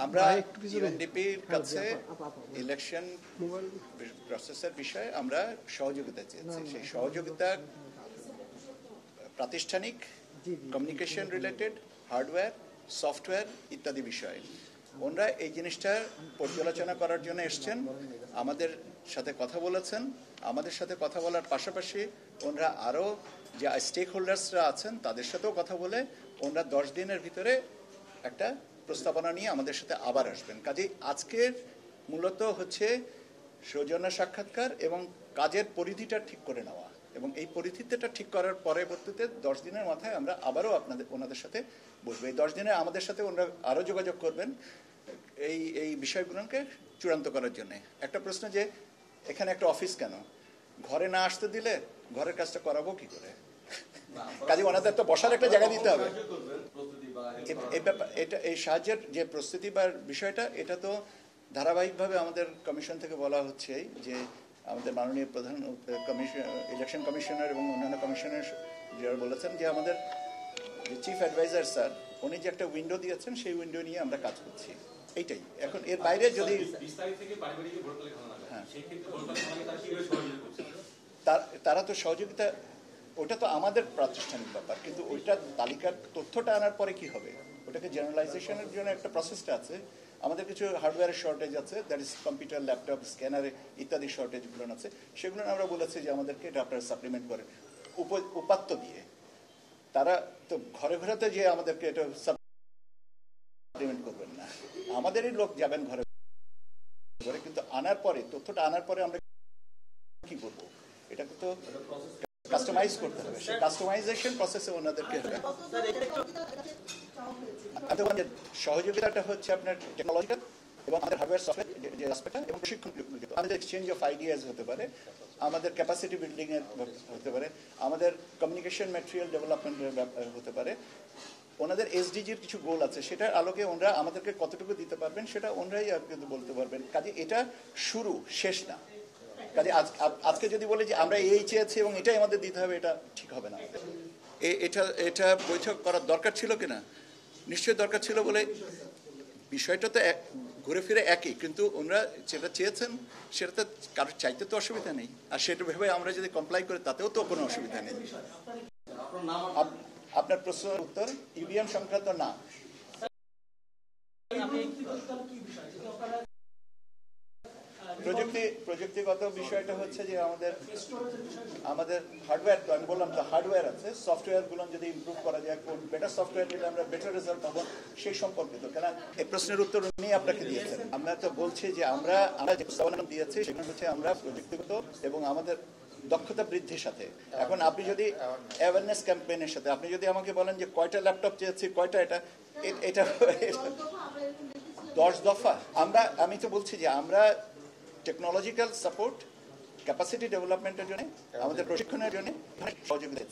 আমরা ইউএনডিপির কাছে ইলেকশন প্রসেসের বিষয়ে আমরা সহযোগিতা চেয়েছি। সেই সহযোগিতা প্রাতিষ্ঠানিক, কমিউনিকেশন রিলেটেড, হার্ডওয়্যার, সফটওয়্যার ইত্যাদি বিষয়ে ওনারা এই জিনিসটা পর্যালোচনা করার জন্য এসছেন, আমাদের সাথে কথা বলেছেন। আমাদের সাথে কথা বলার পাশাপাশি ওনারা আরও যে স্টেক হোল্ডার্সরা আছেন তাদের সাথেও কথা বলে ওনারা 10 দিনের ভিতরে একটা প্রস্তাবনা নিয়ে আমাদের সাথে আবার আসবেন। কাজেই আজকের মূলত হচ্ছে সৌজন্য সাক্ষাৎকার এবং কাজের পরিধিটা ঠিক করে নেওয়া, এবং এই পরিধিটা ঠিক করার পরবর্তীতে 10 দিনের মাথায় আমরা আবারও ওনাদের সাথে বসবো। এই 10 দিনে আমাদের সাথে ওনারা আরও যোগাযোগ করবেন এই বিষয়গুলোকে চূড়ান্ত করার জন্য। একটা প্রশ্ন যে এখানে একটা অফিস কেন, ঘরে না আসতে দিলে ঘরের কাজটা করাবো কি করে? কাজে ওনাদের তো বসার একটা জায়গা দিতে হবে। এই সাহায্যের যে প্রস্তুতি বা বিষয়টা, এটা তো ধারাবাহিকভাবে আমাদের কমিশন থেকে বলা হচ্ছে যে আমাদের মাননীয় প্রধান ইলেকশন কমিশনার এবং অন্যান্য কমিশনার যারা বলেছেন যে আমাদের যে চিফ অ্যাডভাইজার স্যার উনি যে একটা উইন্ডো দিয়েছেন সেই উইন্ডো নিয়ে আমরা কাজ করছি, এইটাই। এখন এর বাইরে যদি তারা তো সহযোগিতা, ওটা তো আমাদের প্রাতিষ্ঠানিক ব্যাপার, কিন্তু ওইটা তালিকার তথ্যটা আনার পরে কি হবে, ওটাকে জেনারেলাইজেশনের জন্য একটা প্রসেসটা আছে। আমাদের কিছু হার্ডওয়্যারের শর্টেজ আছে, দ্যাট ইজ কম্পিউটার, ল্যাপটপ, স্ক্যানারে ইত্যাদি শর্টেজগুলো আছে। সেগুলো আমরা বলেছি যে আমাদেরকে এটা আপনারা সাপ্লিমেন্ট করেন উপাত্ত দিয়ে। তারা তো ঘরে ঘরেতে যে আমাদেরকে এটা সাপ্লিমেন্ট করবেন না, আমাদেরই লোক যাবেন ঘরে ঘরে, কিন্তু আনার পরে তথ্যটা আনার পরে আমরা কি করবো, এটাকে তো কাস্টমাইজ করতে হবে। সেই কাস্টমাইজেশন প্রসেসে ওনাদেরকে সহযোগিতাটা হচ্ছে আপনার টেকনোলজিক্যাল এবং আমাদের হার্ডওয়্যার সফটওয়্যার যে অ্যাসপেক্টটা এবং প্রশিক্ষণ, আমাদের এক্সচেঞ্জ অফ আইডিয়াস হতে পারে, আমাদের ক্যাপাসিটি বিল্ডিং এর হতে পারে, আমাদের কমিউনিকেশন ম্যাটেরিয়াল ডেভেলপমেন্টের হতে পারে। ওনাদের এসডিজির কিছু গোল আছে, সেটার আলোকে ওনারা আমাদেরকে কতটুকু দিতে পারবেন সেটা ওনারাই কিন্তু বলতে পারবেন। কাজে এটা শুরু, শেষ না। কাজে আজকে যদি বলি যে আমরা এই চেয়েছি এবং এটাই আমাদের দিতে হবে, এটা ঠিক হবে না। এটা বৈঠক করার দরকার ছিল কিনা, নিশ্চয়ই দরকার ছিল। বলে বিষয়টা তো ঘুরে ফিরে একই, কিন্তু ওনারা যেটা চেয়েছেন সেটাতে কারোর চাইতে তো অসুবিধা নেই, আর সেটা ভেবে আমরা যদি কমপ্লাই করি তাতেও তো কোনো অসুবিধা নেই। আপনার প্রশ্নের উত্তর ইভিএম সংক্রান্ত না। প্রযুক্তিগত বিষয়টা হচ্ছে যে আমাদের হার্ডওয়্যার, তো আমি বললাম তো হার্ডওয়্যার আছে, সফটওয়্যার গুলো যদি ইমপ্রুভ করা যায়, কোন বেটার সফটওয়্যার দিলে আমরা বেটার রেজাল্ট পাবো সেই সম্পর্কিত। কেন এই প্রশ্নের উত্তর উনি আপনাকে দিয়েছেন। আমরা তো বলছি যে আমরা যে প্রস্তাবনা দিয়েছি সেখানে হচ্ছে আমরা প্রযুক্তিগত এবং আমাদের দক্ষতা বৃদ্ধির সাথে। এখন আপনি যদি অ্যাওয়ারনেস ক্যাম্পেইনের সাথে আপনি যদি আমাকে বলেন যে কয়টা ল্যাপটপ চেয়েছি, কয়টা এটা 10 দফা, আমি তো বলছি যে আমরা টেকনোলজিক্যাল সাপোর্ট, ক্যাপাসিটি ডেভেলপমেন্টের জন্য, আমাদের প্রশিক্ষণের জন্য সহযোগিতা।